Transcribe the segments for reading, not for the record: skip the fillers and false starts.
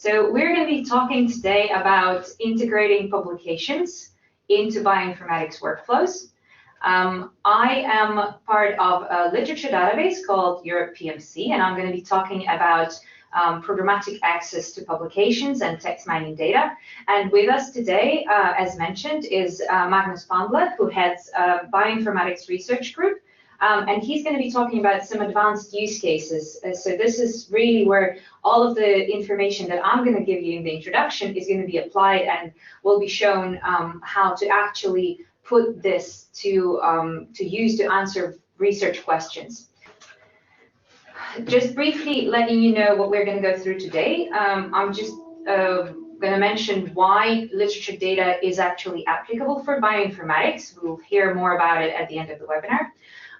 So we're going to be talking today about integrating publications into bioinformatics workflows. I am part of a literature database called Europe PMC, and I'm going to be talking about programmatic access to publications and text mining data. And with us today, as mentioned, is Magnus Palmblad, who heads Bioinformatics Research Group. And he's going to be talking about some advanced use cases. So this is really where all of the information that I'm going to give you in the introduction is going to be applied and will be shown how to actually put this to use to answer research questions. Just briefly letting you know what we're going to go through today. I'm just going to mention why literature data is actually applicable for bioinformatics. We'll hear more about it at the end of the webinar.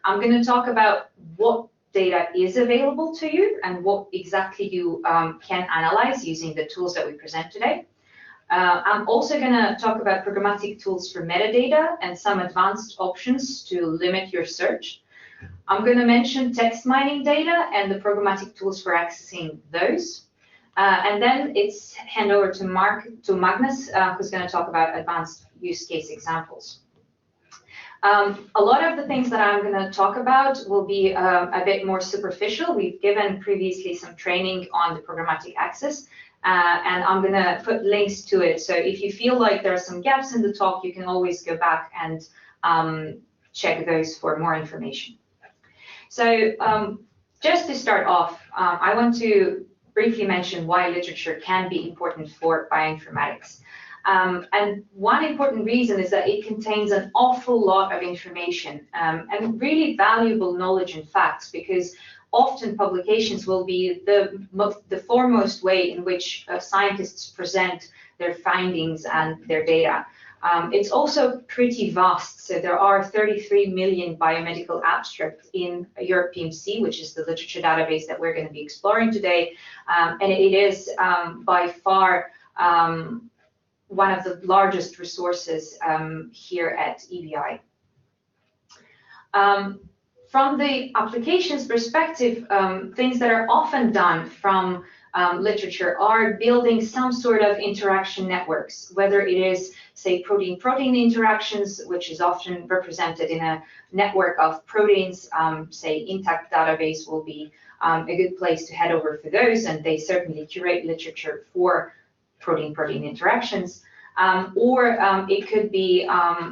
I'm going to talk about what data is available to you and what exactly you can analyze using the tools that we present today. I'm also going to talk about programmatic tools for metadata and some advanced options to limit your search. I'm going to mention text mining data and the programmatic tools for accessing those. And then it's hand over to Magnus, who's going to talk about advanced use case examples. A lot of the things that I'm going to talk about will be a bit more superficial. We've given previously some training on the programmatic access, and I'm going to put links to it. So if you feel like there are some gaps in the talk, you can always go back and check those for more information. So just to start off, I want to briefly mention why literature can be important for bioinformatics. And one important reason is that it contains an awful lot of information and really valuable knowledge and facts, because often publications will be the foremost way in which scientists present their findings and their data. It's also pretty vast, so there are 33 million biomedical abstracts in Europe PMC, which is the literature database that we're going to be exploring today, and it is by far one of the largest resources here at EBI. From the applications perspective, things that are often done from literature are building some sort of interaction networks, whether it is, say, protein-protein interactions, which is often represented in a network of proteins. Say, Intact database will be a good place to head over for those, and they certainly curate literature for protein-protein interactions, or it could be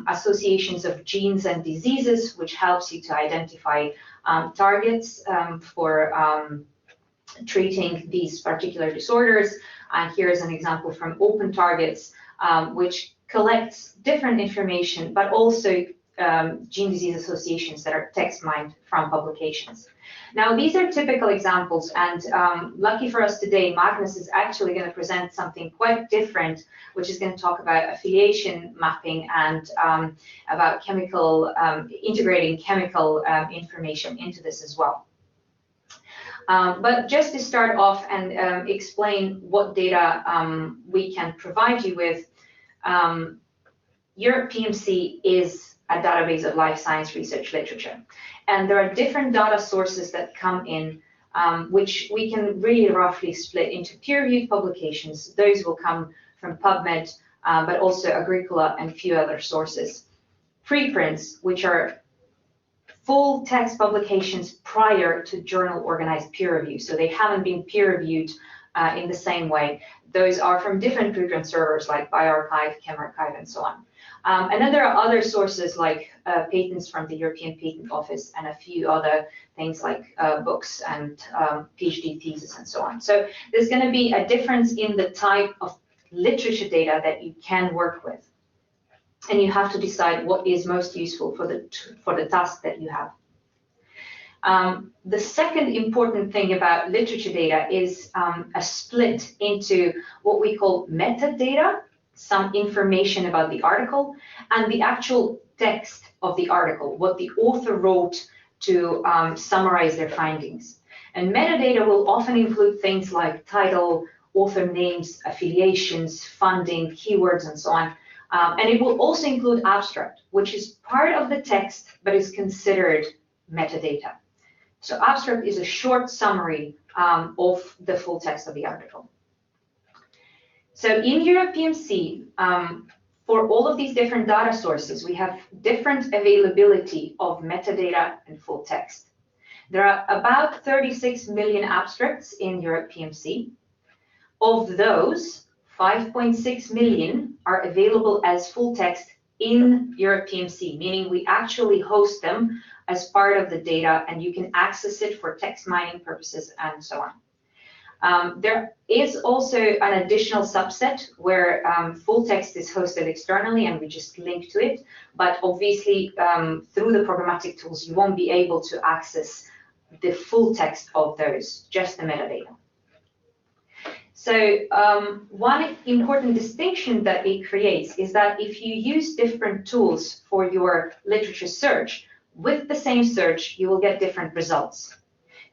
associations of genes and diseases, which helps you to identify targets for treating these particular disorders. And here's an example from Open Targets, which collects different information, but also gene disease associations that are text mined from publications. Now, these are typical examples, and lucky for us today, Magnus is actually going to present something quite different, which is going to talk about affiliation mapping and about integrating chemical information into this as well. But just to start off and explain what data we can provide you with, Europe PMC is a database of life science research literature. And there are different data sources that come in, which we can really roughly split into peer-reviewed publications. Those will come from PubMed, but also Agricola and a few other sources. Preprints, which are full text publications prior to journal organized peer review. So they haven't been peer reviewed in the same way. Those are from different preprint servers like bioRxiv, ChemArchive, and so on. And then there are other sources like patents from the European Patent Office and a few other things like books and PhD theses and so on. So there's going to be a difference in the type of literature data that you can work with. And you have to decide what is most useful for the task that you have. The second important thing about literature data is a split into what we call metadata, some information about the article, and the actual text of the article, what the author wrote to summarize their findings. And metadata will often include things like title, author names, affiliations, funding, keywords, and so on. And it will also include abstract, which is part of the text, but is considered metadata. So abstract is a short summary of the full text of the article. So in Europe PMC, for all of these different data sources, we have different availability of metadata and full text. There are about 36 million abstracts in Europe PMC. Of those, 5.6 million are available as full text in Europe PMC, meaning we actually host them as part of the data and you can access it for text mining purposes and so on. There is also an additional subset where full text is hosted externally and we just link to it, but obviously through the programmatic tools you won't be able to access the full text of those, just the metadata. So one important distinction that it creates is that if you use different tools for your literature search, with the same search you will get different results.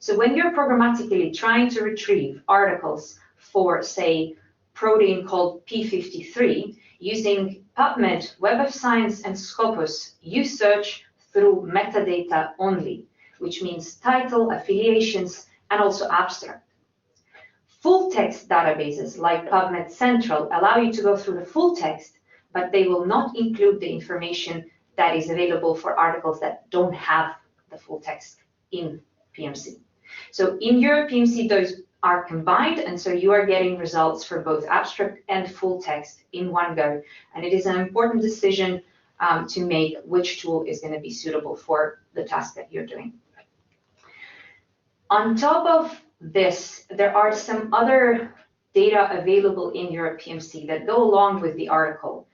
So when you're programmatically trying to retrieve articles for, say, protein called P53, using PubMed, Web of Science, and Scopus, you search through metadata only, which means title, affiliations, and also abstract. Full text databases like PubMed Central allow you to go through the full text, but they will not include the information that is available for articles that don't have the full text in PMC. So in Europe PMC, those are combined, and so you are getting results for both abstract and full text in one go. And it is an important decision to make which tool is going to be suitable for the task that you're doing. On top of this, there are some other data available in Europe PMC that go along with the article.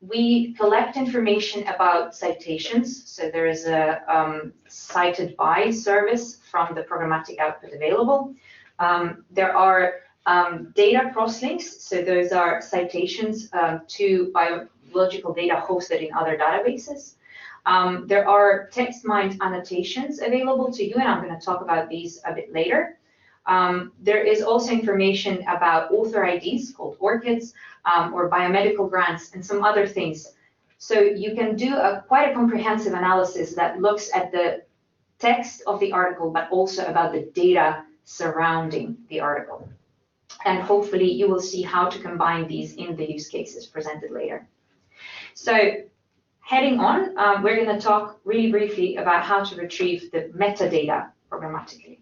We collect information about citations, so there is a cited by service from the programmatic output available. There are data crosslinks, so those are citations to biological data hosted in other databases. There are text-mined annotations available to you, and I'm going to talk about these a bit later. There is also information about author IDs called ORCIDs, or biomedical grants and some other things. So you can do quite a comprehensive analysis that looks at the text of the article, but also about the data surrounding the article. And hopefully you will see how to combine these in the use cases presented later. So heading on, we're going to talk really briefly about how to retrieve the metadata programmatically.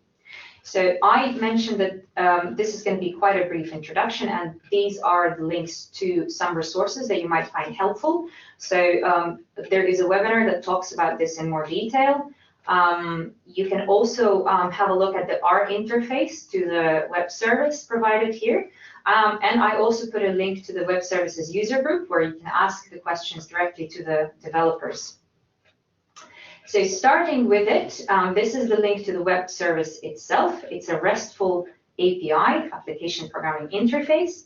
So I mentioned that this is going to be quite a brief introduction, and these are the links to some resources that you might find helpful. So there is a webinar that talks about this in more detail. You can also have a look at the R interface to the web service provided here. And I also put a link to the web services user group where you can ask the questions directly to the developers. So starting with it, this is the link to the web service itself. It's a RESTful API, application programming interface,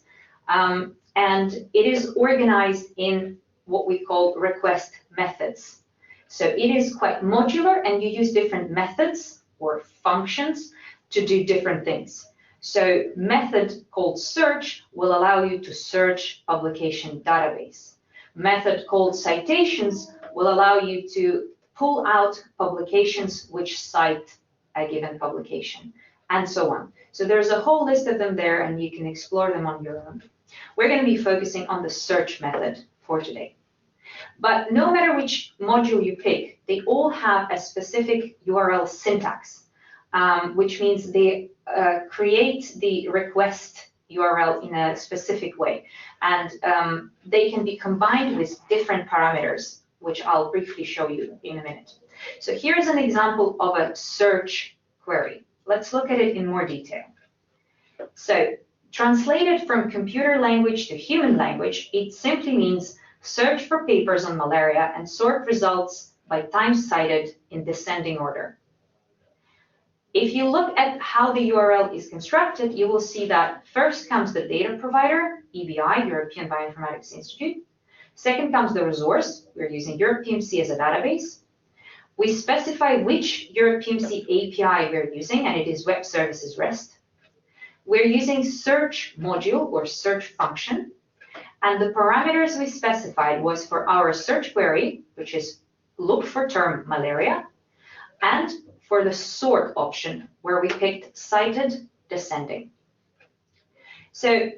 and it is organized in what we call request methods. So it is quite modular, and you use different methods or functions to do different things. So method called search will allow you to search publication database. Method called citations will allow you to pull out publications which cite a given publication, and so on. So there's a whole list of them there, and you can explore them on your own. We're going to be focusing on the search method for today. But no matter which module you pick, they all have a specific URL syntax, which means they create the request URL in a specific way. And they can be combined with different parameters, which I'll briefly show you in a minute. So here's an example of a search query. Let's look at it in more detail. So translated from computer language to human language, it simply means search for papers on malaria and sort results by time cited in descending order. If you look at how the URL is constructed, you will see that first comes the data provider, EBI, European Bioinformatics Institute. Second comes the resource. We're using Europe PMC as a database. We specify which Europe PMC API we're using, and it is Web Services REST. We're using search module or search function. And the parameters we specified was for our search query, which is look for term malaria, and for the sort option, where we picked cited descending. So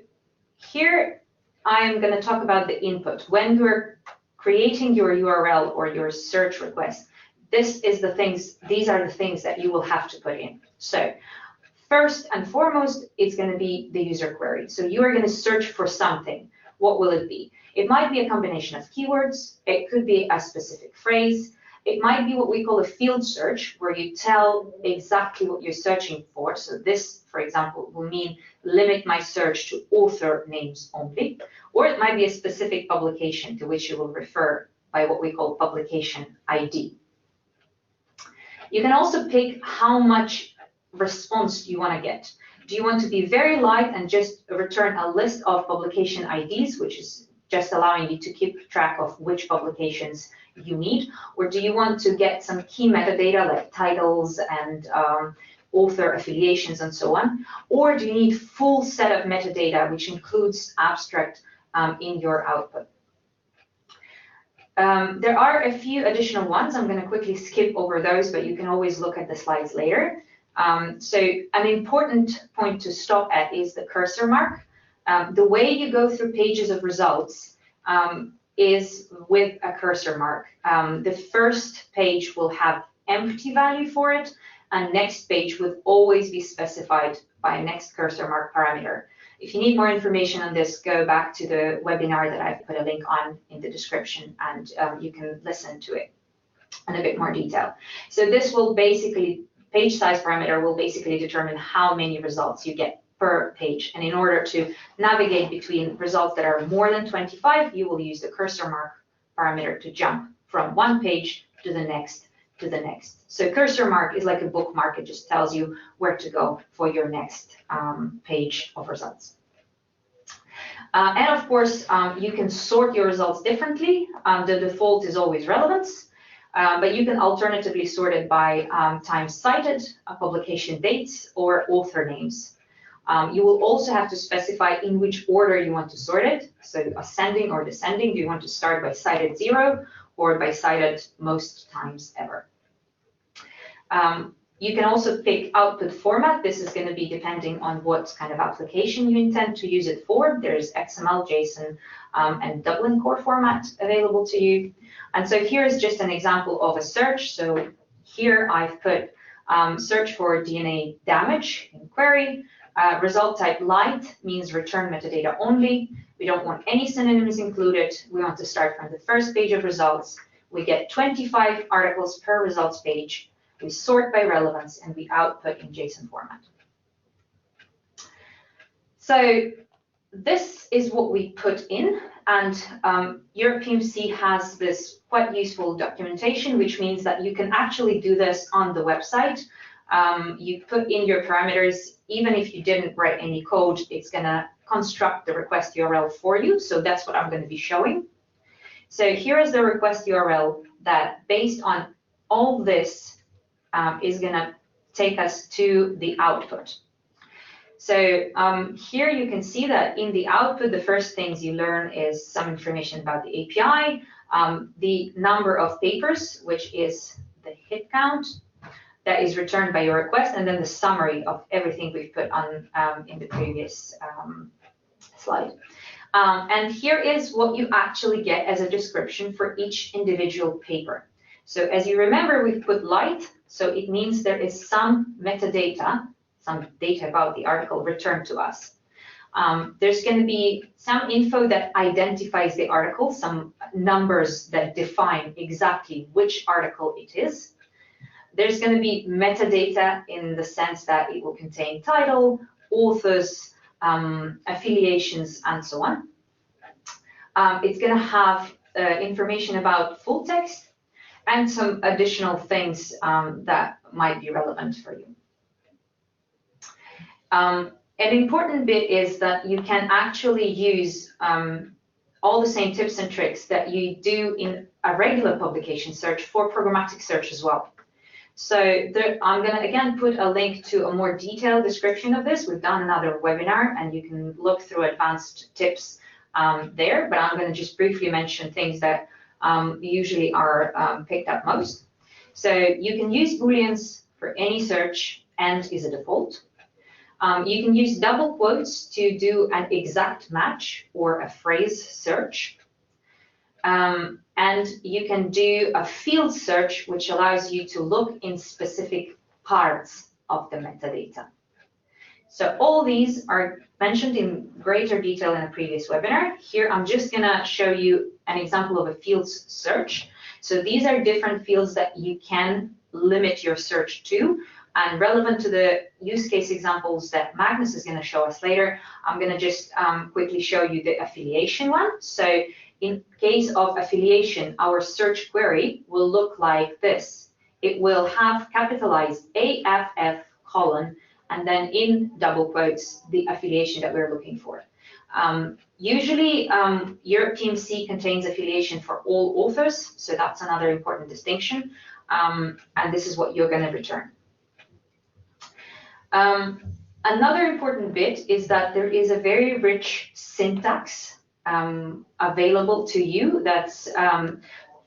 here I'm going to talk about the input. When you're creating your URL or your search request, these are the things that you will have to put in. So first and foremost, it's going to be the user query. So you are going to search for something. What will it be? It might be a combination of keywords. It could be a specific phrase. It might be what we call a field search, where you tell exactly what you're searching for. So this, for example, will mean limit my search to author names only. Or it might be a specific publication to which you will refer by what we call publication ID. You can also pick how much response you want to get. Do you want to be very light and just return a list of publication IDs, which is just allowing you to keep track of which publications you need? Or do you want to get some key metadata like titles and author affiliations and so on? Or do you need full set of metadata, which includes abstract in your output? There are a few additional ones. I'm going to quickly skip over those, but you can always look at the slides later. So an important point to stop at is the cursor mark. The way you go through pages of results is with a cursor mark. The first page will have empty value for it, and next page would always be specified by a next cursor mark parameter. If you need more information on this, go back to the webinar that I've put a link on in the description, and you can listen to it in a bit more detail. So this will basically, page size parameter will basically determine how many results you get per page. And in order to navigate between results that are more than 25, you will use the cursor mark parameter to jump from one page to the next to the next. So cursor mark is like a bookmark. It just tells you where to go for your next page of results. And of course, you can sort your results differently. The default is always relevance, but you can alternatively sort it by times cited, publication dates, or author names. You will also have to specify in which order you want to sort it. So ascending or descending, do you want to start by cited 0 or by cited most times ever? You can also pick output format. This is going to be depending on what kind of application you intend to use it for. There's XML, JSON, and Dublin core format available to you. And so here is just an example of a search. So here I've put search for DNA damage in query. Result type light means return metadata only. We don't want any synonyms included. We want to start from the first page of results. We get 25 articles per results page. We sort by relevance, and we output in JSON format. So this is what we put in, and Europe PMC has this quite useful documentation, which means that you can actually do this on the website. You put in your parameters. Even if you didn't write any code, it's going to construct the request URL for you. So that's what I'm going to be showing. So here is the request URL that, based on all this, is going to take us to the output. So here you can see that in the output, the first things you learn is some information about the API, the number of papers, which is the hit count that is returned by your request, and then the summary of everything we've put on in the previous slide. And here is what you actually get as a description for each individual paper. So as you remember, we've put light, so it means there is some metadata, some data about the article returned to us. There's going to be some info that identifies the article, some numbers that define exactly which article it is. There's going to be metadata in the sense that it will contain title, authors, affiliations, and so on. It's going to have information about full text and some additional things that might be relevant for you. An important bit is that you can actually use all the same tips and tricks that you do in a regular publication search for programmatic search as well. So I'm going to, again, put a link to a more detailed description of this. We've done another webinar, and you can look through advanced tips there, but I'm going to just briefly mention things that usually are picked up most. So you can use Booleans for any search, and is a default. You can use double quotes to do an exact match or a phrase search. And you can do a field search, which allows you to look in specific parts of the metadata. So all these are mentioned in greater detail in a previous webinar. Here, I'm just going to show you an example of a fields search. So these are different fields that you can limit your search to. And relevant to the use case examples that Magnus is going to show us later, I'm going to just quickly show you the affiliation one. So in case of affiliation, our search query will look like this. It will have capitalized AFF colon, and then in double quotes, the affiliation that we're looking for. Usually, Europe PMC contains affiliation for all authors, so that's another important distinction, and this is what you're going to return. Another important bit is that there is a very rich syntax available to you that's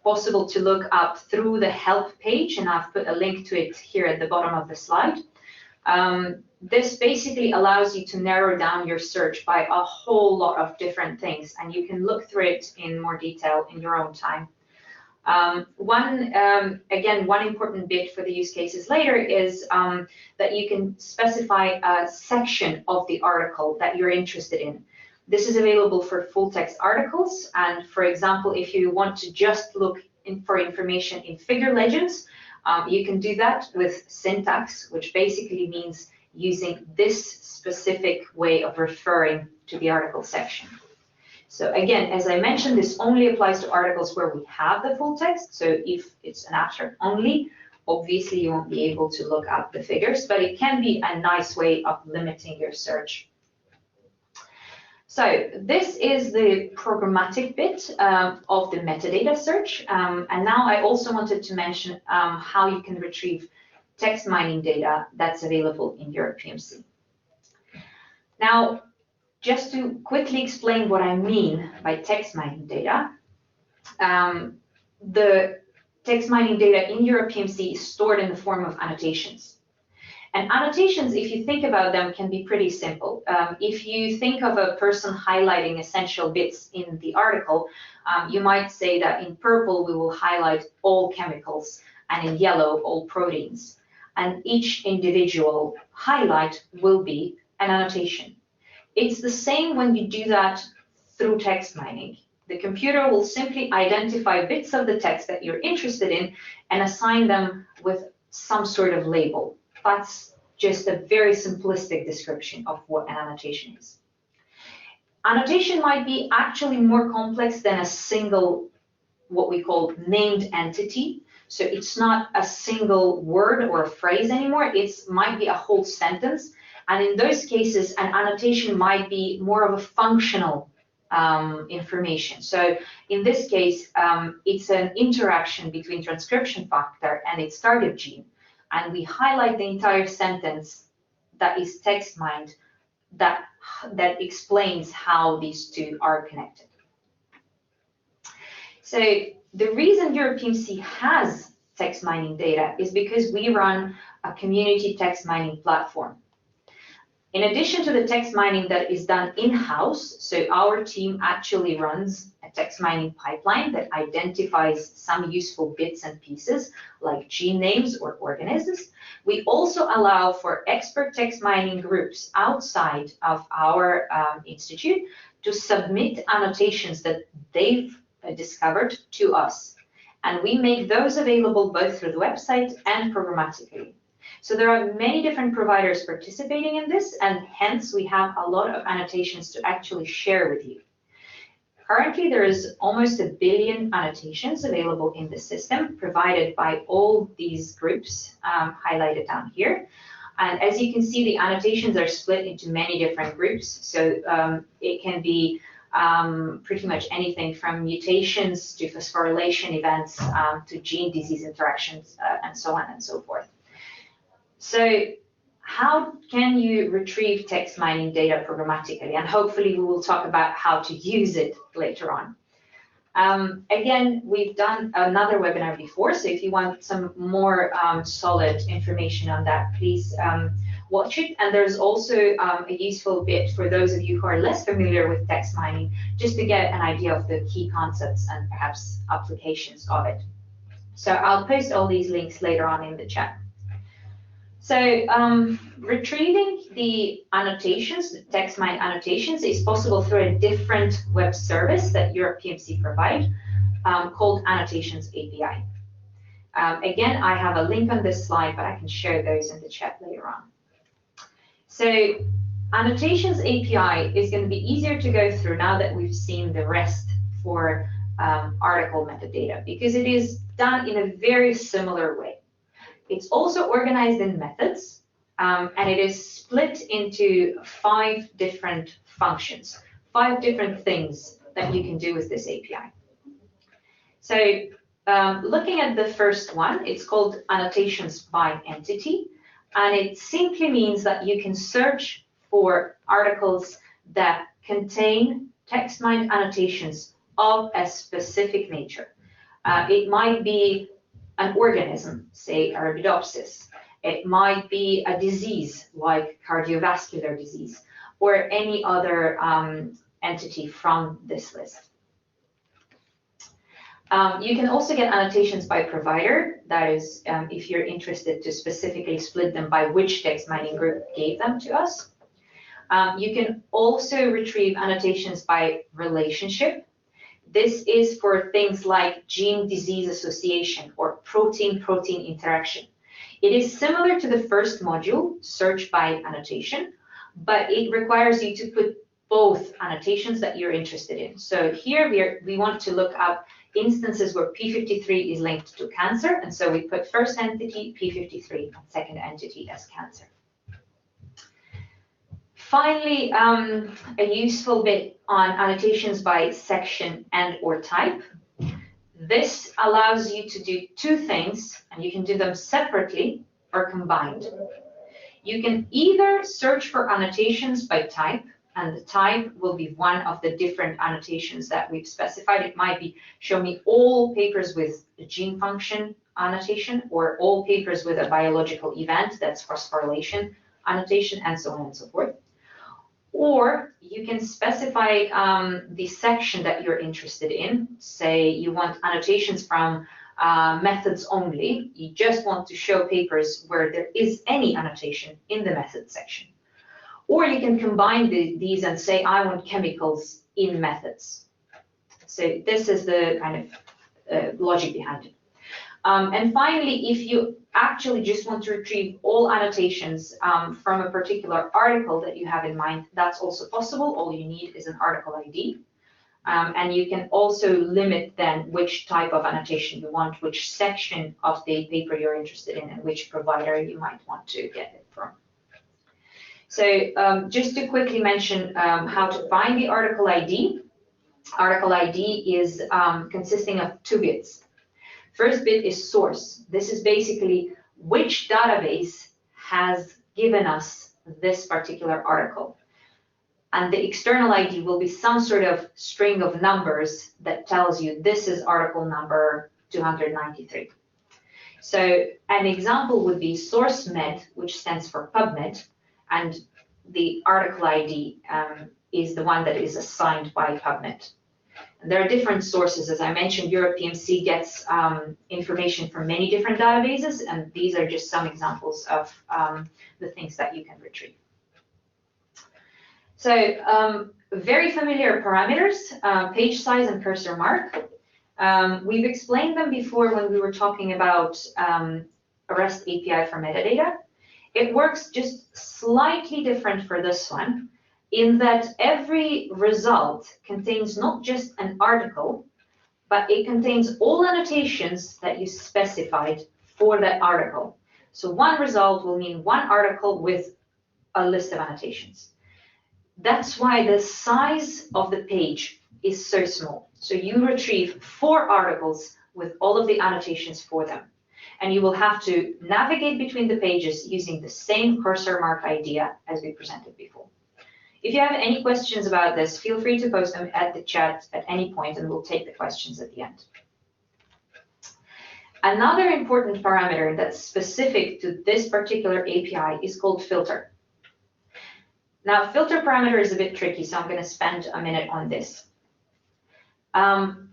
possible to look up through the help page, and I've put a link to it here at the bottom of the slide. This basically allows you to narrow down your search by a whole lot of different things, and you can look through it in more detail in your own time. Again, one important bit for the use cases later is that you can specify a section of the article that you're interested in. This is available for full text articles, and for example, if you want to just look for information in figure legends, you can do that with syntax, which basically means using this specific way of referring to the article section. So again, as I mentioned, this only applies to articles where we have the full text. So if it's an abstract only, obviously you won't be able to look up the figures, but it can be a nice way of limiting your search. So this is the programmatic bit of the metadata search. And now I also wanted to mention how you can retrieve text mining data that's available in Europe PMC. Now, just to quickly explain what I mean by text mining data, the text mining data in Europe PMC is stored in the form of annotations. And annotations, if you think about them, can be pretty simple. If you think of a person highlighting essential bits in the article, you might say that in purple we will highlight all chemicals, and in yellow all proteins. And each individual highlight will be an annotation. It's the same when you do that through text mining. The computer will simply identify bits of the text that you're interested in and assign them with some sort of label. That's just a very simplistic description of what an annotation is. Annotation might be actually more complex than a single, what we call named entity. So it's not a single word or a phrase anymore. It might be a whole sentence. And in those cases, an annotation might be more of a functional information. So in this case, it's an interaction between transcription factor and its target gene. And we highlight the entire sentence that is text mined that explains how these two are connected. So the reason Europe PMC has text mining data is because we run a community text mining platform. In addition to the text mining that is done in-house, so our team actually runs a text mining pipeline that identifies some useful bits and pieces like gene names or organisms. We also allow for expert text mining groups outside of our institute to submit annotations that they've discovered to us. And we make those available both through the website and programmatically. So there are many different providers participating in this, and hence we have a lot of annotations to actually share with you. Currently, there is almost 1 billion annotations available in the system, provided by all these groups highlighted down here. And as you can see, the annotations are split into many different groups. So it can be pretty much anything from mutations to phosphorylation events to gene disease interactions and so on and so forth. So how can you retrieve text mining data programmatically? And hopefully we will talk about how to use it later on. Again, we've done another webinar before, so if you want some more solid information on that, please watch it. And there's also a useful bit for those of you who are less familiar with text mining, just to get an idea of the key concepts and perhaps applications of it. So I'll post all these links later on in the chat. So retrieving the annotations, the text mine annotations, is possible through a different web service that Europe PMC provide, called Annotations API. Again, I have a link on this slide, but I can share those in the chat later on. So Annotations API is going to be easier to go through now that we've seen the rest for article metadata, because it is done in a very similar way. It's also organized in methods, and it is split into 5 different functions, 5 different things that you can do with this API. So looking at the first one, it's called Annotations by Entity, and it simply means that you can search for articles that contain text-mined annotations of a specific nature. It might be an organism, say Arabidopsis. It might be a disease like cardiovascular disease, or any other entity from this list. You can also get annotations by provider. That is, if you're interested to specifically split them by which text mining group gave them to us. You can also retrieve annotations by relationship. This is for things like gene-disease association or protein-protein interaction. It is similar to the first module, search by annotation, but it requires you to put both annotations that you're interested in. So here we want to look up instances where P53 is linked to cancer, and so we put first entity P53 and second entity as cancer. Finally, a useful bit on annotations by section and/or type. This allows you to do 2 things, and you can do them separately or combined. You can either search for annotations by type, and the type will be one of the different annotations that we've specified. It might be show me all papers with a gene function annotation, or all papers with a biological event, that's phosphorylation annotation, and so on and so forth. Or you can specify the section that you're interested in. Say you want annotations from methods only. You just want to show papers where there is any annotation in the methods section. Or you can combine these and say, I want chemicals in methods. So this is the kind of logic behind it. And finally, if you actually just want to retrieve all annotations from a particular article that you have in mind, that's also possible. All you need is an article ID. And you can also limit then which type of annotation you want, which section of the paper you're interested in, and which provider you might want to get it from. So just to quickly mention how to find the article ID. Article ID is consisting of 2 bits. First bit is source. This is basically which database has given us this particular article. And the external ID will be some sort of string of numbers that tells you this is article number 293. So an example would be source med, which stands for PubMed, and the article ID is the one that is assigned by PubMed. And there are different sources. As I mentioned, Europe PMC gets information from many different databases, and these are just some examples of the things that you can retrieve. So very familiar parameters, page size and cursor mark. We've explained them before when we were talking about a REST API for metadata. It works just slightly different for this one, in that every result contains not just an article, but it contains all annotations that you specified for that article. So one result will mean one article with a list of annotations. That's why the size of the page is so small. So you retrieve 4 articles with all of the annotations for them. And you will have to navigate between the pages using the same cursor mark idea as we presented before. If you have any questions about this, feel free to post them at the chat at any point, and we'll take the questions at the end. Another important parameter that's specific to this particular API is called filter. Now, filter parameter is a bit tricky, so I'm going to spend a minute on this.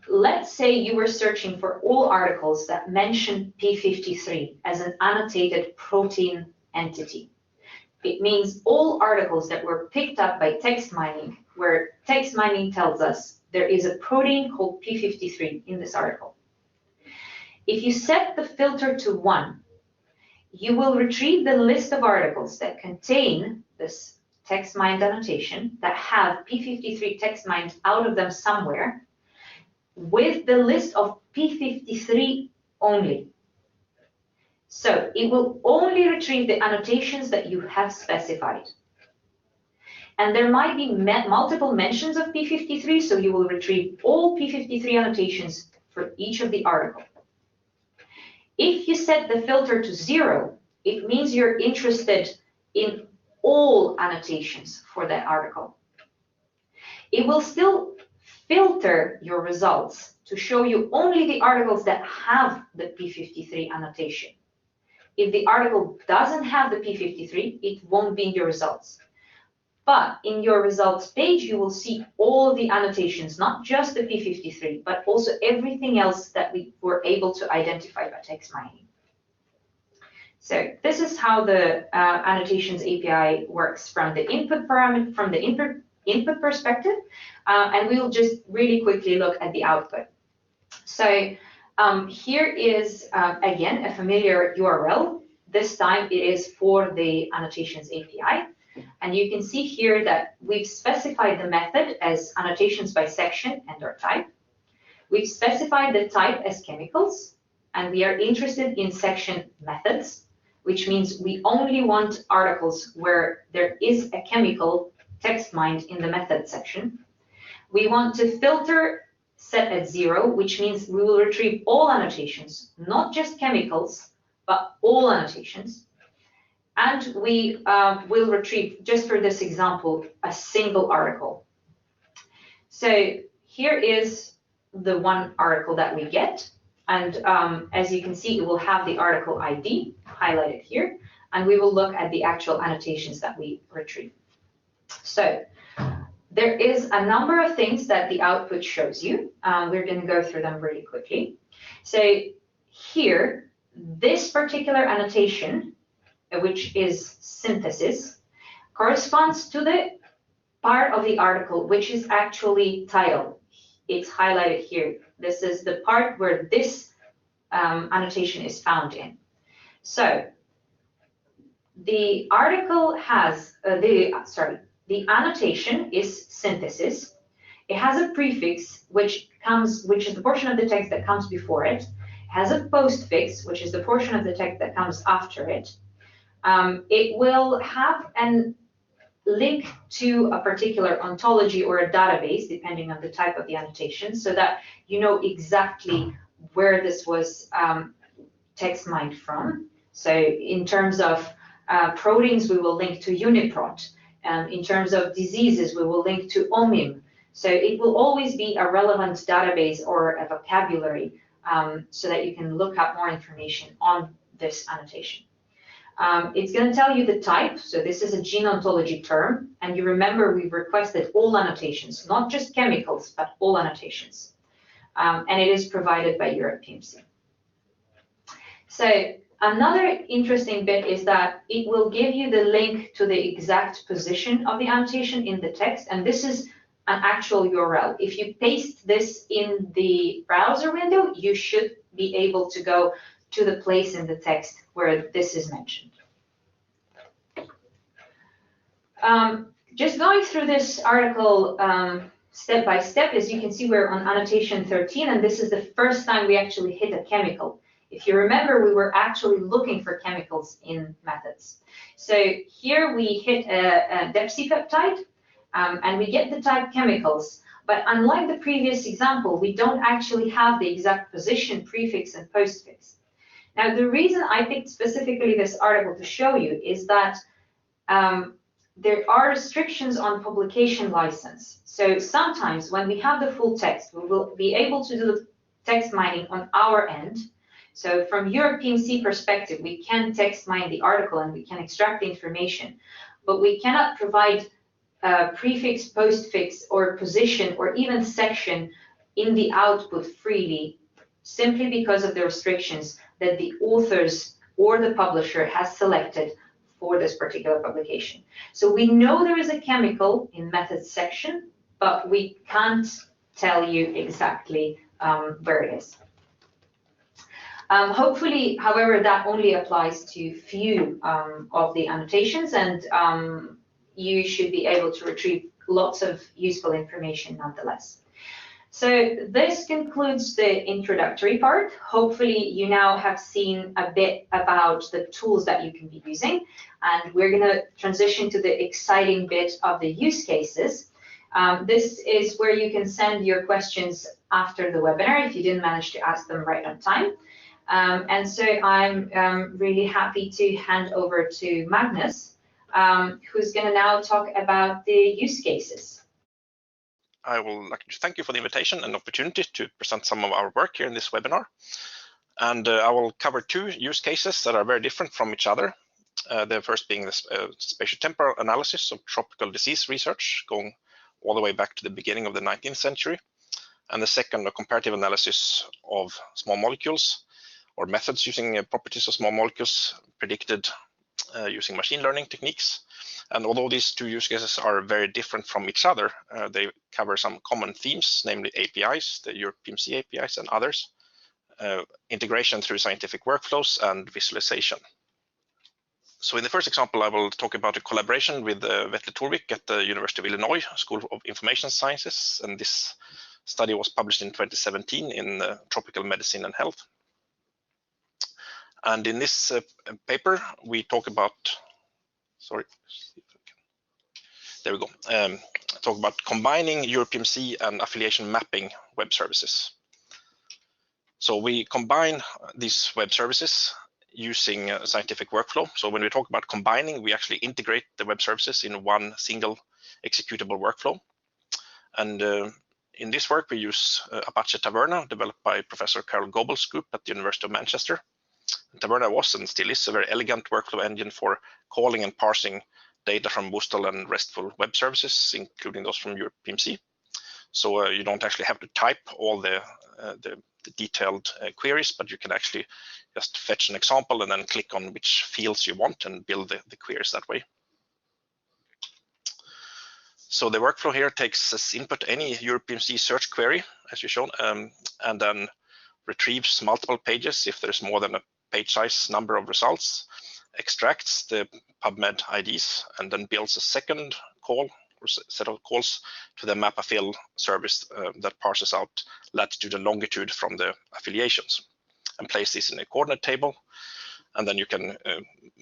Let's say you were searching for all articles that mention P53 as an annotated protein entity. It means all articles that were picked up by text mining, where text mining tells us there is a protein called P53 in this article. If you set the filter to 1, you will retrieve the list of articles that contain this text mined annotation, that have P53 text mined out of them somewhere, with the list of P53 only. So it will only retrieve the annotations that you have specified. And there might be multiple mentions of P53, so you will retrieve all P53 annotations for each of the article. If you set the filter to 0, it means you're interested in all annotations for that article. It will still filter your results to show you only the articles that have the P53 annotation. If the article doesn't have the P53, it won't be in your results. But in your results page, you will see all of the annotations, not just the P53, but also everything else that we were able to identify by text mining. So this is how the annotations API works from the input parameter, from the input perspective, and we will just really quickly look at the output. So here is, again, a familiar URL. This time it is for the annotations API. And you can see here that we've specified the method as annotations by section and/or type. We've specified the type as chemicals, and we are interested in section methods, which means we only want articles where there is a chemical text mined in the method section. We want to filter set at 0, which means we will retrieve all annotations, not just chemicals, but all annotations. And we will retrieve, just for this example, a single article. So here is the one article that we get. And as you can see, it will have the article ID highlighted here. And we will look at the actual annotations that we retrieve. So there is a number of things that the output shows you. We're going to go through them really quickly. So here, this particular annotation, which is synthesis, corresponds to the part of the article which is actually title. It's highlighted here. This is the part where this annotation is found in. So the article has, the annotation is synthesis. It has a prefix which is the portion of the text that comes before it. It has a postfix, which is the portion of the text that comes after it. It will have a link to a particular ontology or a database, depending on the type of the annotation, so that you know exactly where this was text mined from. So in terms of proteins, we will link to UniProt. In terms of diseases, we will link to OMIM. So it will always be a relevant database or a vocabulary so that you can look up more information on this annotation. It's going to tell you the type. So this is a gene ontology term. And you remember we've requested all annotations, not just chemicals, but all annotations. And it is provided by Europe PMC. So another interesting bit is that it will give you the link to the exact position of the annotation in the text. And this is an actual URL. If you paste this in the browser window, you should be able to go to the place in the text where this is mentioned. Just going through this article step by step, as you can see, we're on annotation 13, and this is the first time we actually hit a chemical. If you remember, we were actually looking for chemicals in methods. So here we hit a DEPC peptide, and we get the type chemicals. But unlike the previous example, we don't actually have the exact position, prefix, and postfix. Now, the reason I picked specifically this article to show you is that there are restrictions on publication license. So sometimes when we have the full text, we will be able to do text mining on our end. So from Europe PMC perspective, we can text mine the article and we can extract the information, but we cannot provide prefix, postfix, or position, or even section in the output freely, simply because of the restrictions that the authors or the publisher has selected for this particular publication. So we know there is a chemical in methods section, but we can't tell you exactly where it is. Hopefully, however, that only applies to few of the annotations, and you should be able to retrieve lots of useful information nonetheless. So this concludes the introductory part. Hopefully you now have seen a bit about the tools that you can be using, and we're going to transition to the exciting bit of the use cases. This is where you can send your questions after the webinar if you didn't manage to ask them right on time. And so I'm really happy to hand over to Magnus, who's going to now talk about the use cases. I would like to thank you for the invitation and opportunity to present some of our work here in this webinar. And I will cover two use cases that are very different from each other. The first being the spatio-temporal analysis of tropical disease research, going all the way back to the beginning of the 19th century. And the second, a comparative analysis of small molecules, or methods using properties of small molecules predicted using machine learning techniques. And although these two use cases are very different from each other, they cover some common themes, namely APIs, the Europe PMC APIs and others, integration through scientific workflows, and visualization. So in the first example, I will talk about a collaboration with Vetle Torvik at the University of Illinois School of Information Sciences. And this study was published in 2017 in Tropical Medicine and Health. And in this paper, we talk about, there we go. Talk about combining Europe PMC and affiliation mapping web services. So we combine these web services using a scientific workflow. So when we talk about combining, we actually integrate the web services in one single executable workflow. And in this work, we use Apache Taverna, developed by Professor Carol Goebel's group at the University of Manchester. Taverna was and still is a very elegant workflow engine for calling and parsing data from boostful and RESTful web services, including those from Europe PMC. So you don't actually have to type all the detailed queries, but you can actually just fetch an example and then click on which fields you want and build the queries that way. So the workflow here takes as input any Europe PMC search query, as you shown, and then retrieves multiple pages if there's more than a page size number of results, extracts the PubMed IDs, and then builds a second call or set of calls to the MapAffil service that parses out latitude and longitude from the affiliations and place this in a coordinate table. And then you can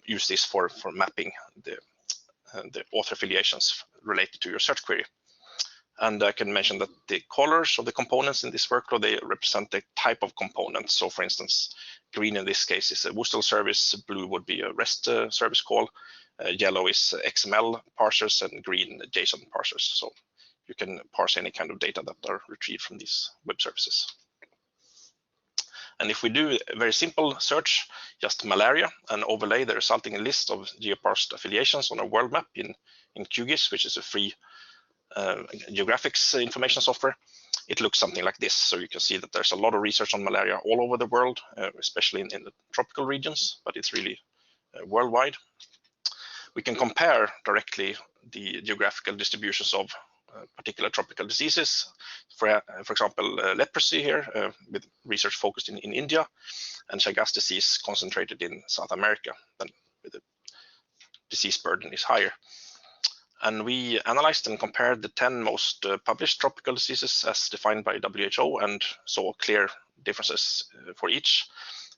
use this for mapping the author affiliations related to your search query. And I can mention that the colors of the components in this workflow, they represent the type of component. So for instance, green in this case is a WSDL service, blue would be a REST service call, yellow is XML parsers, and green JSON parsers. So you can parse any kind of data that are retrieved from these web services. And if we do a very simple search, just malaria, and overlay the resulting list of geoparsed affiliations on a world map in QGIS, which is a free geographics information software, it looks something like this. So you can see that there's a lot of research on malaria all over the world, especially in the tropical regions, but it's really worldwide. We can compare directly the geographical distributions of particular tropical diseases. For example, leprosy here, with research focused in India, and Chagas disease concentrated in South America, then with the disease burden is higher. And we analyzed and compared the 10 most published tropical diseases as defined by WHO and saw clear differences for each,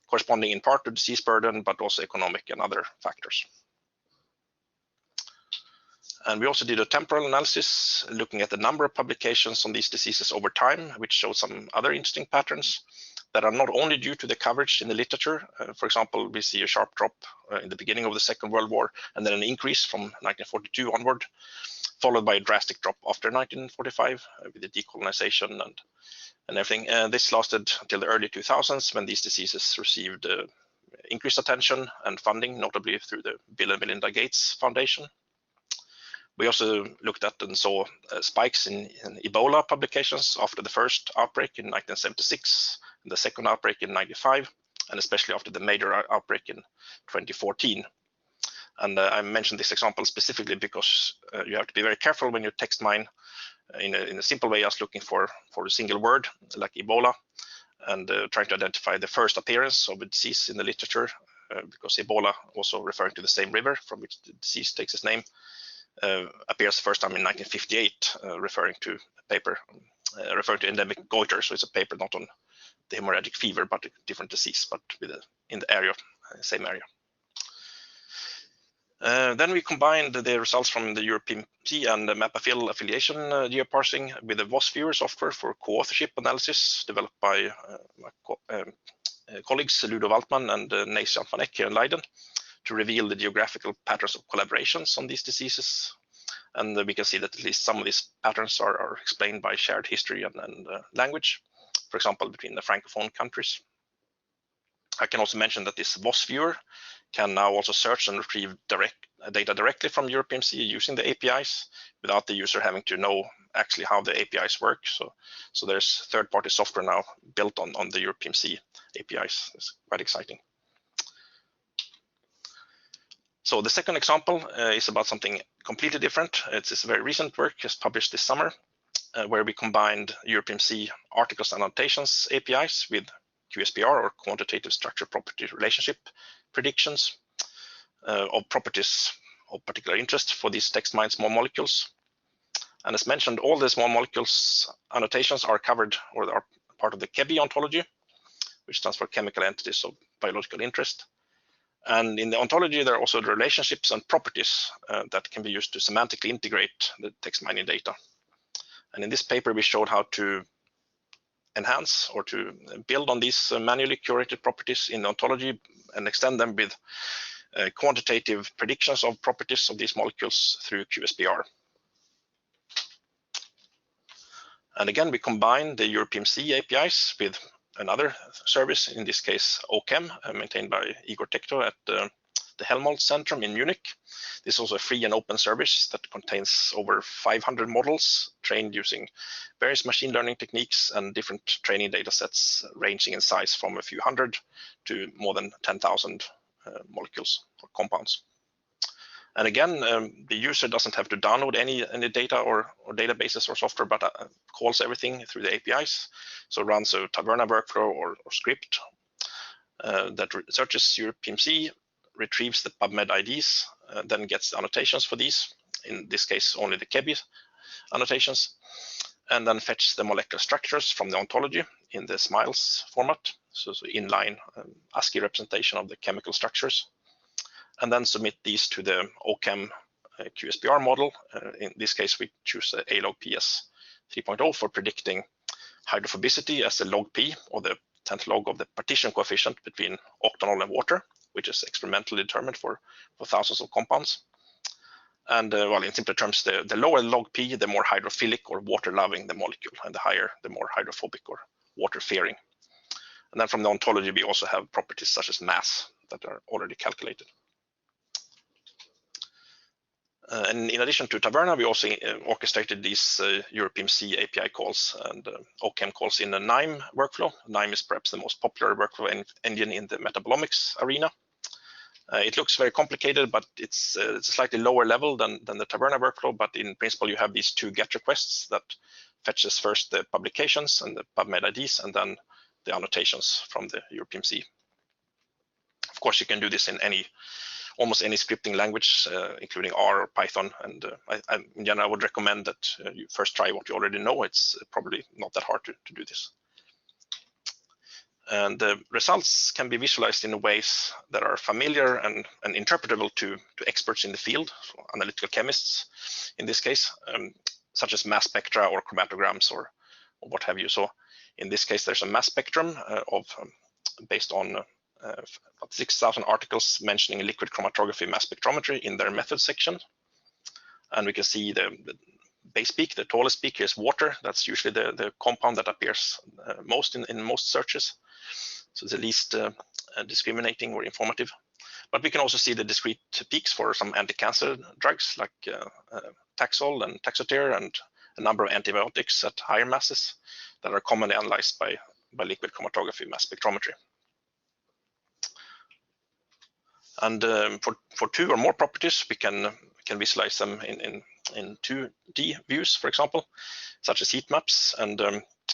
corresponding in part to disease burden, but also economic and other factors. And we also did a temporal analysis looking at the number of publications on these diseases over time, which showed some other interesting patterns that are not only due to the coverage in the literature. For example, we see a sharp drop in the beginning of the Second World War, and then an increase from 1942 onward, followed by a drastic drop after 1945 with the decolonization and and everything. This lasted until the early 2000s when these diseases received increased attention and funding, notably through the Bill and Melinda Gates Foundation. We also looked at and saw spikes in Ebola publications after the first outbreak in 1976, and the second outbreak in 95, and especially after the major outbreak in 2014. And I mentioned this example specifically because you have to be very careful when you text mine in a simple way as looking for a single word like Ebola, and trying to identify the first appearance of a disease in the literature, because Ebola, also referring to the same river from which the disease takes its name, appears first time in 1958, referring to a paper referring to endemic goiter. So it's a paper not on the hemorrhagic fever, but a different disease, but with in the area, same area. Then we combined the results from the Europe PMC and the MapAffil affiliation geoparsing with the VOS viewer software for co-authorship analysis developed by my colleagues Ludo Waltman and Naisjan van Eck here in Leiden, to reveal the geographical patterns of collaborations on these diseases. And we can see that at least some of these patterns are explained by shared history and language, for example, between the Francophone countries. I can also mention that this VOS viewer can now also search and retrieve data directly from Europe PMC using the APIs without the user having to know actually how the APIs work. So there's third-party software now built on the Europe PMC APIs. It's quite exciting. So the second example is about something completely different. It's this very recent work just published this summer, where we combined Europe PMC articles and annotations APIs with QSPR, or quantitative structure property relationship predictions of properties of particular interest for these text mine small molecules. And as mentioned, all the small molecules annotations are covered or are part of the KEBI ontology, which stands for chemical entities of biological interest. And in the ontology, there are also the relationships and properties that can be used to semantically integrate the text mining data. And in this paper, we showed how to enhance or to build on these manually curated properties in the ontology and extend them with quantitative predictions of properties of these molecules through QSPR. And again, we combine the Europe PMC APIs with another service, in this case OChem, maintained by Igor Tekto at the Helmholtz Centrum in Munich. This is also a free and open service that contains over 500 models trained using various machine learning techniques and different training data sets ranging in size from a few hundred to more than 10,000 molecules or compounds. And again, the user doesn't have to download any data or databases or software, but calls everything through the APIs. So runs a Taverna workflow or script that searches Europe PMC, retrieves the PubMed IDs, then gets the annotations for these, in this case only the KEBI annotations, and then fetch the molecular structures from the ontology in the SMILES format, so inline ASCII representation of the chemical structures, and then submit these to the OChem QSPR model. In this case, we choose a log PS 3.0 for predicting hydrophobicity as a log P, or the 10th log of the partition coefficient between octanol and water, which is experimentally determined for thousands of compounds. And well, in simpler terms, the lower log P, the more hydrophilic or water-loving the molecule, and the higher, the more hydrophobic or water-fearing. And then from the ontology, we also have properties such as mass that are already calculated. And in addition to Taverna, we also orchestrated these Europe PMC API calls and OChem calls in the KNIME workflow. KNIME is perhaps the most popular workflow engine in the metabolomics arena. It looks very complicated, but it's a slightly lower level than the Taverna workflow. But in principle, you have these two GET requests that fetches first the publications and the PubMed IDs, and then the annotations from the Europe PMC. Of course, you can do this in almost any scripting language, including R or Python. And in general, I would recommend that you first try what you already know. It's probably not that hard to do this. And the results can be visualized in ways that are familiar and interpretable to experts in the field, so analytical chemists in this case, such as mass spectra or chromatograms or what have you. So in this case, there's a mass spectrum based on 6,000 articles mentioning liquid chromatography mass spectrometry in their method section. And we can see the base peak. The tallest peak here is water. That's usually the compound that appears most in most searches. So the least discriminating or informative. But we can also see the discrete peaks for some anti-cancer drugs like Taxol and Taxotere, and a number of antibiotics at higher masses that are commonly analyzed by liquid chromatography mass spectrometry. And for two or more properties, we can visualize them in 2D views, for example, such as heat maps. And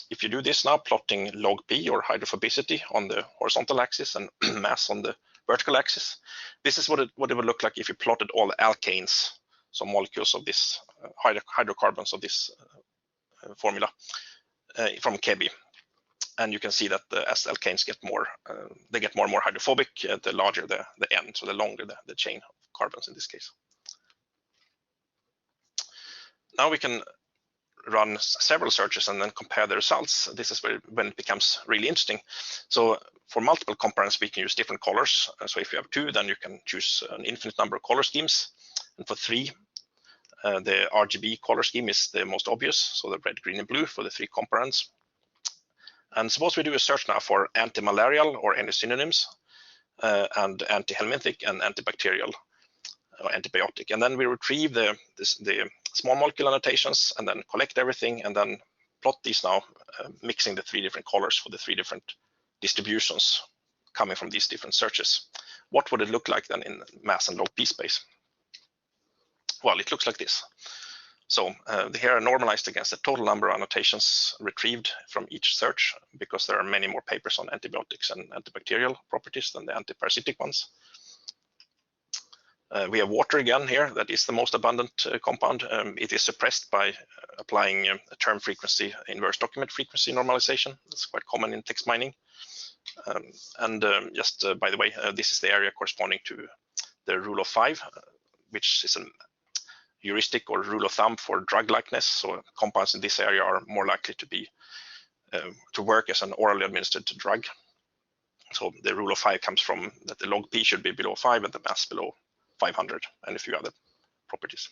if you do this now, plotting log P or hydrophobicity on the horizontal axis and mass on the vertical axis, this is what it would look like if you plotted all the alkanes, so molecules of this hydrocarbons of this formula from KEBI. And you can see that as alkanes get more, they get more and more hydrophobic, the larger the N, so the longer the chain of carbons in this case. Now we can run several searches and then compare the results. This is when it becomes really interesting. So for multiple compounds, we can use different colors. So if you have 2, then you can choose an infinite number of color schemes. And for 3, the RGB color scheme is the most obvious. So the red, green, and blue for the 3 compounds. And suppose we do a search now for antimalarial or any synonyms, and anti-helminthic and antibacterial or antibiotic. And then we retrieve the small molecule annotations and then collect everything and then plot these now, mixing the 3 different colors for the 3 different distributions coming from these different searches. What would it look like then in mass and log P space? Well, it looks like this. So here are normalized against the total number of annotations retrieved from each search, because there are many more papers on antibiotics and antibacterial properties than the antiparasitic ones. We have water again here. That is the most abundant compound. It is suppressed by applying a term frequency, inverse document frequency normalization. That's quite common in text mining. Just by the way, this is the area corresponding to the rule of 5, which is a heuristic or rule of thumb for drug likeness. So compounds in this area are more likely to be to work as an orally administered drug. So the rule of 5 comes from that the log P should be below 5 and the mass below 500, and a few other properties.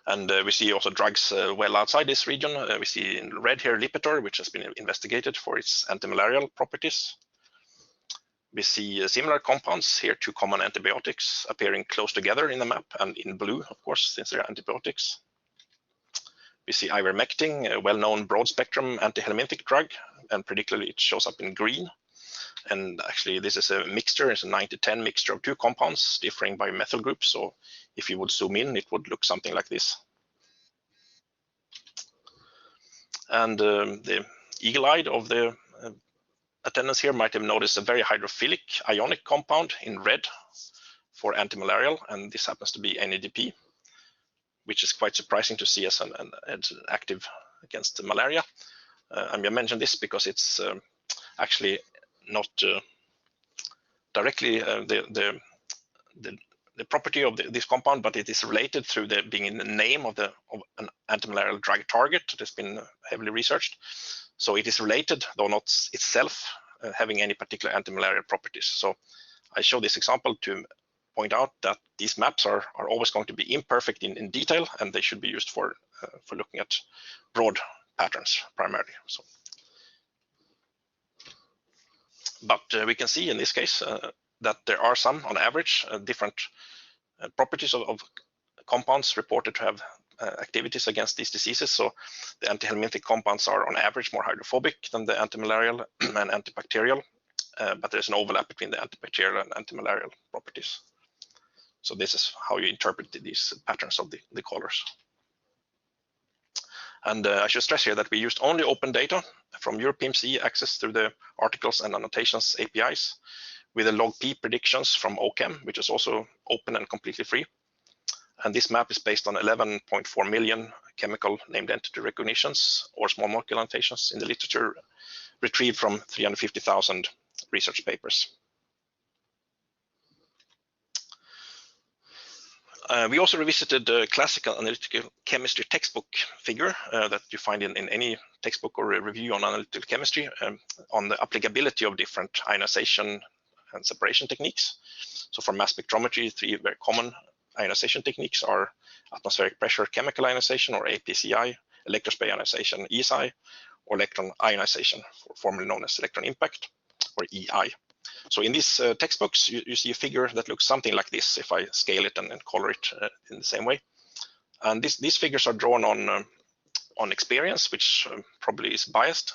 And we see also drugs well outside this region. We see in red here Lipitor, which has been investigated for its antimalarial properties. We see similar compounds here, 2 common antibiotics appearing close together in the map, and in blue, of course, since they're antibiotics. We see ivermectin, a well-known broad-spectrum anti-helminthic drug, and particularly it shows up in green. And actually, this is a mixture. It's a 9-10 mixture of 2 compounds differing by methyl groups. So if you would zoom in, it would look something like this. And the eagle-eyed of the attendants here might have noticed a very hydrophilic ionic compound in red for antimalarial, and this happens to be NADP, which is quite surprising to see as an active against malaria. I mention this because it's actually not directly the property of this compound, but it is related through being in the name of an antimalarial drug target that has been heavily researched. So it is related, though not itself having any particular antimalarial properties. So I show this example to point out that these maps are always going to be imperfect in detail, and they should be used for looking at broad patterns primarily. So, but we can see in this case that there are some, on average, different properties of compounds reported to have activities against these diseases. So the antihelminthic compounds are on average more hydrophobic than the antimalarial and antibacterial, but there's an overlap between the antibacterial and antimalarial properties. So this is how you interpret these patterns of the colors. And I should stress here that we used only open data from Europe PMC access through the articles and annotations APIs, with the log P predictions from OChem, which is also open and completely free. And this map is based on 11.4 million chemical named entity recognitions or small molecule annotations in the literature, retrieved from 350,000 research papers. We also revisited the classical analytical chemistry textbook figure that you find in any textbook or a review on analytical chemistry on the applicability of different ionization and separation techniques. So for mass spectrometry, 3 very common ionization techniques are atmospheric pressure chemical ionization, or APCI, electrospray ionization, ESI, or electron ionization, formerly known as electron impact, or EI. So in these textbooks, you see a figure that looks something like this if I scale it and color it in the same way. And these figures are drawn on experience, which probably is biased,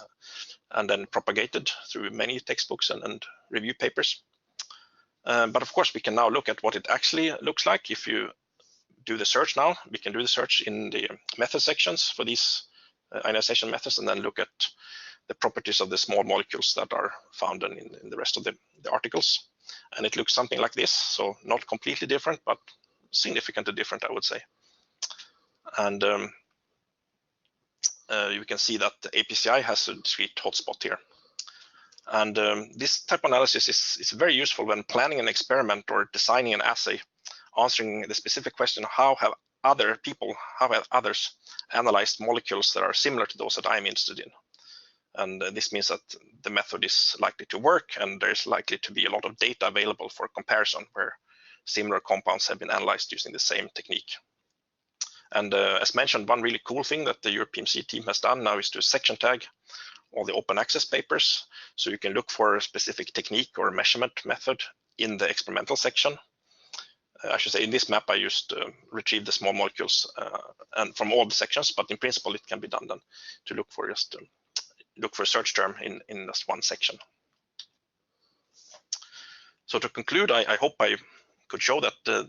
and then propagated through many textbooks and review papers. But of course, we can now look at what it actually looks like. If you do the search now, we can do the search in the method sections for these ionization methods, and then look at the properties of the small molecules that are found in the rest of the articles. And it looks something like this. So not completely different, but significantly different, I would say. And you can see that the APCI has a discrete hotspot here. And this type of analysis is very useful when planning an experiment or designing an assay, answering the specific question, how have others analyzed molecules that are similar to those that I'm interested in? And this means that the method is likely to work, and there's likely to be a lot of data available for comparison where similar compounds have been analyzed using the same technique. And as mentioned, one really cool thing that the Europe PMC team has done now is to section tag all the open access papers. So you can look for a specific technique or measurement method in the experimental section. I should say in this map, I used retrieve the small molecules and from all the sections, but in principle, it can be done then to look for just look for a search term in just one section. So to conclude, I hope I could show that the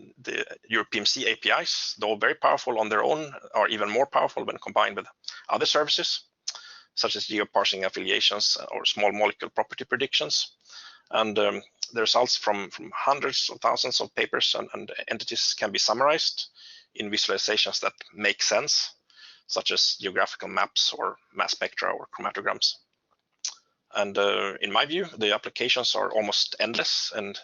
Europe PMC APIs, though very powerful on their own, are even more powerful when combined with other services, such as geoparsing affiliations or small molecule property predictions. And the results from hundreds of thousands of papers and entities can be summarized in visualizations that make sense, such as geographical maps or mass spectra or chromatograms. And in my view, the applications are almost endless and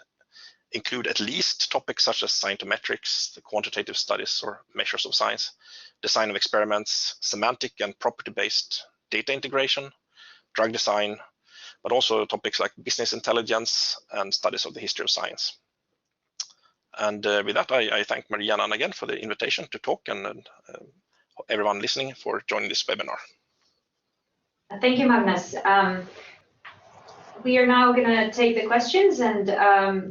include at least topics such as scientometrics, the quantitative studies or measures of science, design of experiments, semantic and property-based data integration, drug design, but also topics like business intelligence and studies of the history of science. And with that, I thank Maria and Anna again for the invitation to talk, and everyone listening for joining this webinar. Thank you, Magnus. We are now going to take the questions, and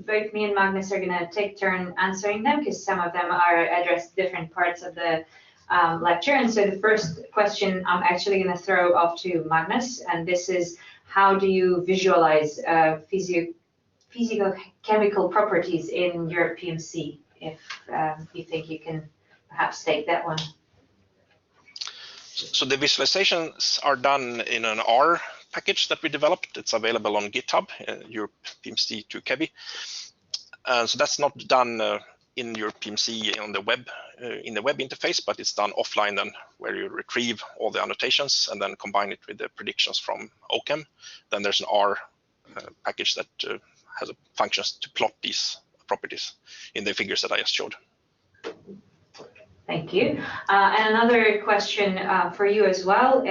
both me and Magnus are going to take turn answering them, because some of them are addressed different parts of the lecture. And so the first question I'm actually going to throw off to Magnus, and this is, how do you visualize physicochemical properties in Europe PMC? If you think you can perhaps take that one. So the visualizations are done in an R package that we developed. It's available on GitHub, Europe PMC 2 and so that's not done in Europe PMC on the web in the web interface, but it's done offline then, where you retrieve all the annotations and then combine it with the predictions from OChem. Then there's an R package that has functions to plot these properties in the figures that I just showed. Thank you. And another question for you as well.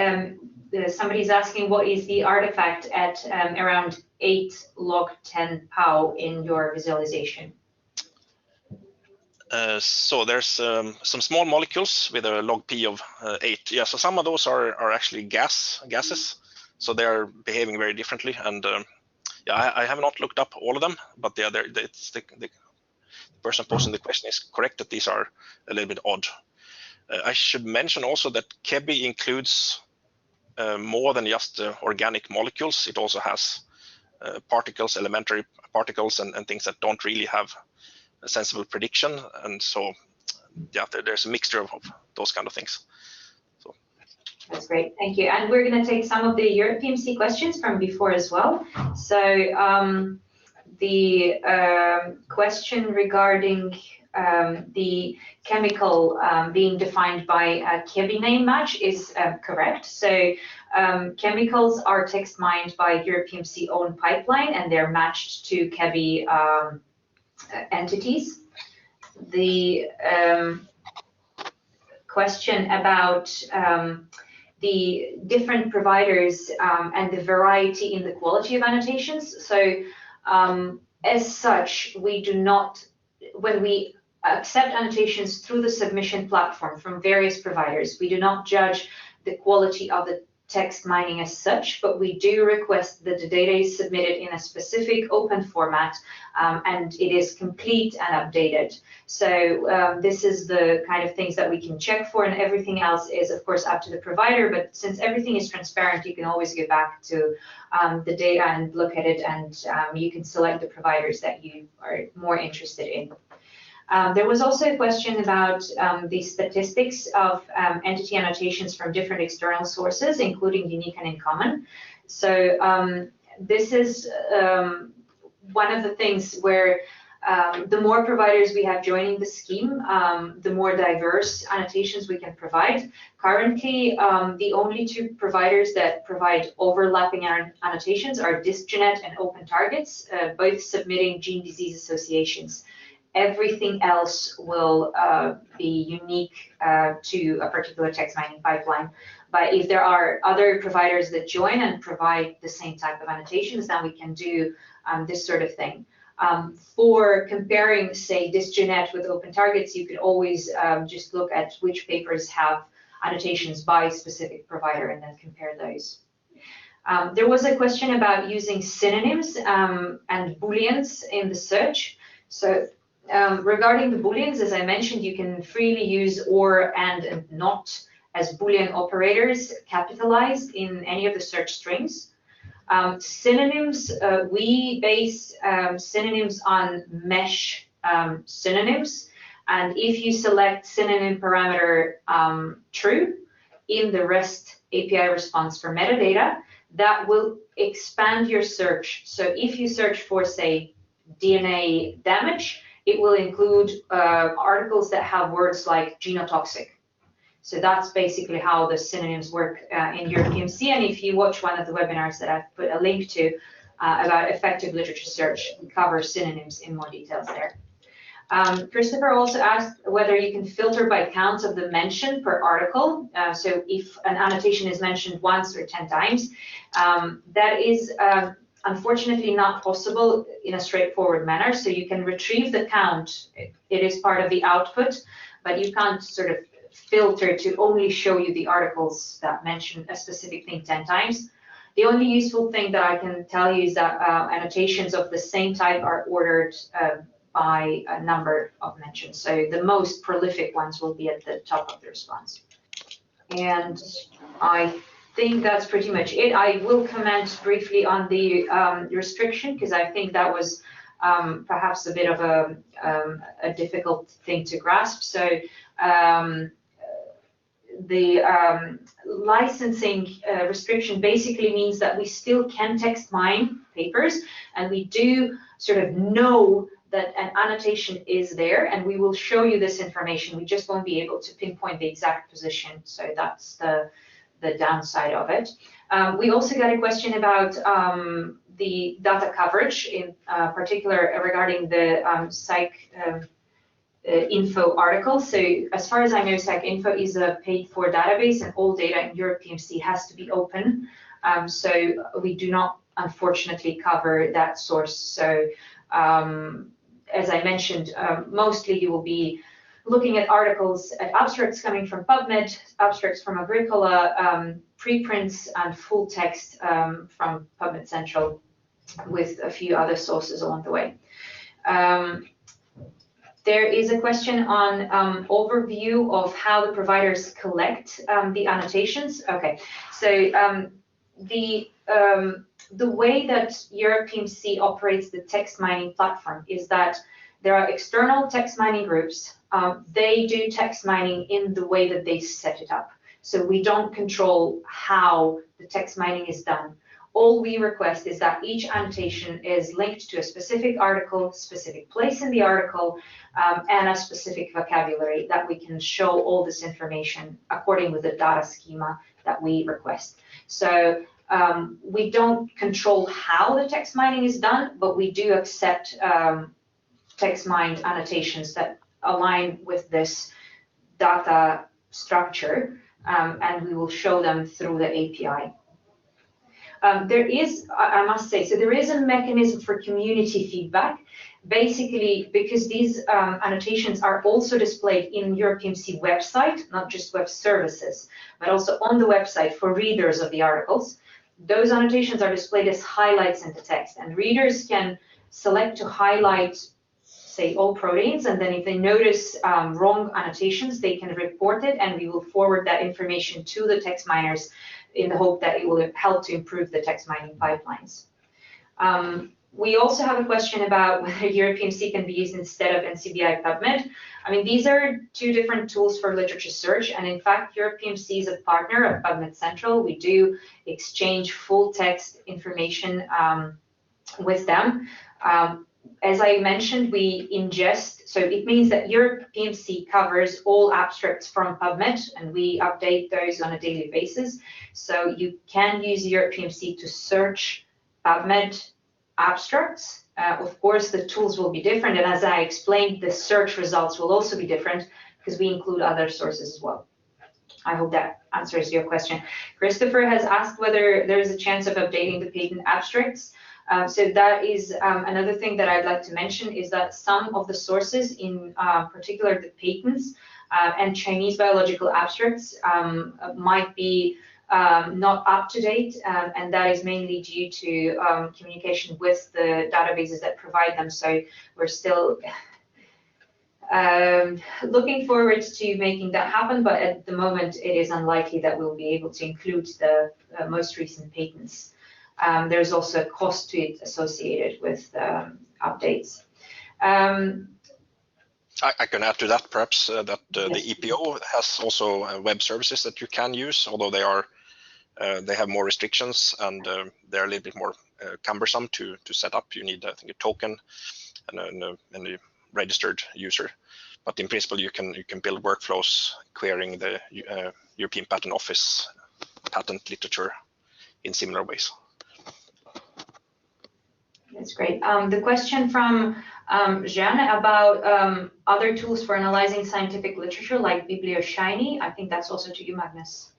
Somebody's asking, what is the artifact at around 8 log 10 pow in your visualization? So there's some small molecules with a log p of 8. Yeah, so some of those are actually gases, so they are behaving very differently. And yeah, I have not looked up all of them, but the person posing the question is correct that these are a little bit odd. I should mention also that EMBL-EBI includes more than just organic molecules. It also has particles, elementary particles, and things that don't really have a sensible prediction. And so, yeah, there's a mixture of those kind of things. So. That's great, thank you. And we're going to take some of the Europe PMC questions from before as well. So the question regarding the chemical being defined by a EMBL-EBI name match is correct. So chemicals are text mined by Europe PMC own pipeline, and they're matched to EMBL-EBI entities. The question about the different providers and the variety in the quality of annotations. So as such, we do not, when we accept annotations through the submission platform from various providers. We do not judge the quality of the text mining as such, but we do request that the data is submitted in a specific open format and it is complete and updated. So this is the kind of things that we can check for, and everything else is of course up to the provider, but since everything is transparent, you can always go back to the data and look at it, and you can select the providers that you are more interested in. There was also a question about the statistics of entity annotations from different external sources, including unique and in common. So this is one of the things where the more providers we have joining the scheme, the more diverse annotations we can provide. Currently, the only two providers that provide overlapping annotations are DiscGenet and Open Targets, both submitting gene disease associations. Everything else will be unique to a particular text mining pipeline. But if there are other providers that join and provide the same type of annotations, then we can do this sort of thing. For comparing, say, DiscGenet with Open Targets, you could always just look at which papers have annotations by specific provider and then compare those. There was a question about using synonyms and booleans in the search. So regarding the booleans, as I mentioned, you can freely use or, and not as boolean operators capitalized in any of the search strings. Synonyms, we base synonyms on mesh synonyms, and if you select synonym parameter true in the REST API response for metadata, that will expand your search. So if you search for, say, DNA damage, it will include articles that have words like genotoxic. So that's basically how the synonyms work in Europe PMC. And if you watch one of the webinars that I've put a link to about effective literature search, we cover synonyms in more details there. Christopher also asked whether you can filter by count of the mention per article. So if an annotation is mentioned once or 10 times, that is unfortunately not possible in a straightforward manner. So you can retrieve the count. It is part of the output, but you can't sort of filter to only show you the articles that mention a specific thing 10 times. The only useful thing that I can tell you is that annotations of the same type are ordered by a number of mentions. So the most prolific ones will be at the top of the response. And I think that's pretty much it. I will comment briefly on the restriction, because I think that was perhaps a bit of a difficult thing to grasp. So the licensing restriction basically means that we still can text mine papers, and we do sort of know that an annotation is there, and we will show you this information. We just won't be able to pinpoint the exact position. So that's the downside of it. We also got a question about the data coverage, in particular regarding the PsycInfo article. So as far as I know, PsycInfo is a paid-for database, and all data in Europe PMC has to be open. So we do not, unfortunately, cover that source. So as I mentioned, mostly you will be looking at articles, at abstracts coming from PubMed, abstracts from Agricola, preprints, and full text from PubMed Central, with a few other sources along the way. There is a question on overview of how the providers collect the annotations. Okay, so the way that Europe PMC operates the text mining platform is that there are external text mining groups. They do text mining in the way that they set it up. So we don't control how the text mining is done. All we request is that each annotation is linked to a specific article, specific place in the article, and a specific vocabulary that we can show all this information according with the data schema that we request. So we don't control how the text mining is done, but we do accept text mined annotations that align with this data structure, and we will show them through the API. There is, I must say, so there is a mechanism for community feedback, basically because these annotations are also displayed in Europe PMC website, not just web services, but also on the website for readers of the articles. Those annotations are displayed as highlights in the text, and readers can select to highlight, say, all proteins, and then if they notice wrong annotations, they can report it, and we will forward that information to the text miners in the hope that it will help to improve the text mining pipelines. We also have a question about whether Europe PMC can be used instead of NCBI PubMed. I mean, these are two different tools for literature search, and in fact, Europe PMC is a partner of PubMed Central. We do exchange full text information with them. As I mentioned, we ingest, so it means that Europe PMC covers all abstracts from PubMed, and we update those on a daily basis. So you can use Europe PMC to search PubMed abstracts. Of course, the tools will be different, and as I explained, the search results will also be different because we include other sources as well. I hope that answers your question. Christopher has asked whether there is a chance of updating the patent abstracts. So that is another thing that I'd like to mention, is that some of the sources, in particular the patents and Chinese biological abstracts, might be not up to date, and that is mainly due to communication with the databases that provide them. So we're still looking forward to making that happen, but at the moment it is unlikely that we'll be able to include the most recent patents. There's also a cost to it associated with updates. I can add to that perhaps that yes, the EPO has also web services that you can use, although they have more restrictions, and they're a little bit more cumbersome to set up. You need, I think, a token and a registered user. But in principle, you can build workflows querying the European Patent Office patent literature in similar ways. That's great. The question from Jeanne about other tools for analyzing scientific literature like BiblioShiny, I think that's also to you, Magnus.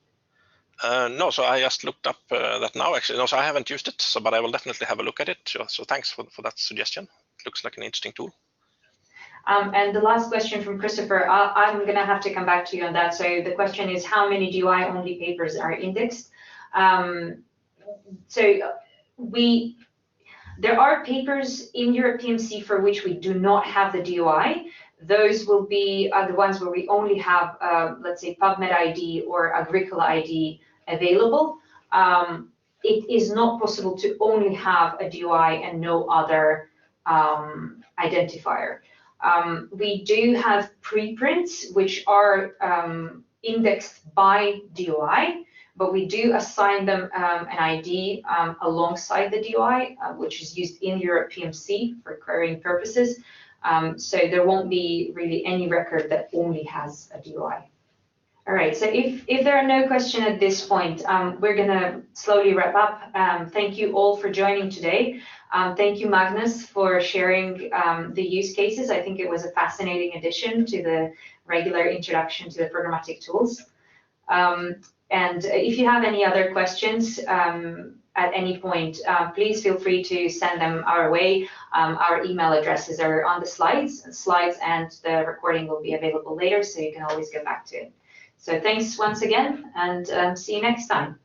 No, so I just looked up that now, actually. No, so I haven't used it, but I will definitely have a look at it. So thanks for that suggestion. It looks like an interesting tool. And the last question from Christopher, I'm going to have to come back to you on that. So the question is, how many DOI-only papers are indexed? There are papers in Europe PMC for which we do not have the DOI. Those will be the ones where we only have, let's say, PubMed ID or Agricola ID available. It is not possible to only have a DOI and no other identifier. We do have preprints which are indexed by DOI, but we do assign them an ID alongside the DOI, which is used in Europe PMC for querying purposes. So there won't be really any record that only has a DOI. All right, so if there are no questions at this point, we're gonna slowly wrap up. Thank you all for joining today. Thank you, Magnus, for sharing the use cases. I think it was a fascinating addition to the regular introduction to the programmatic tools. And if you have any other questions at any point, please feel free to send them our way. Our email addresses are on the slides, and the recording will be available later, so you can always get back to it. So thanks once again, and see you next time.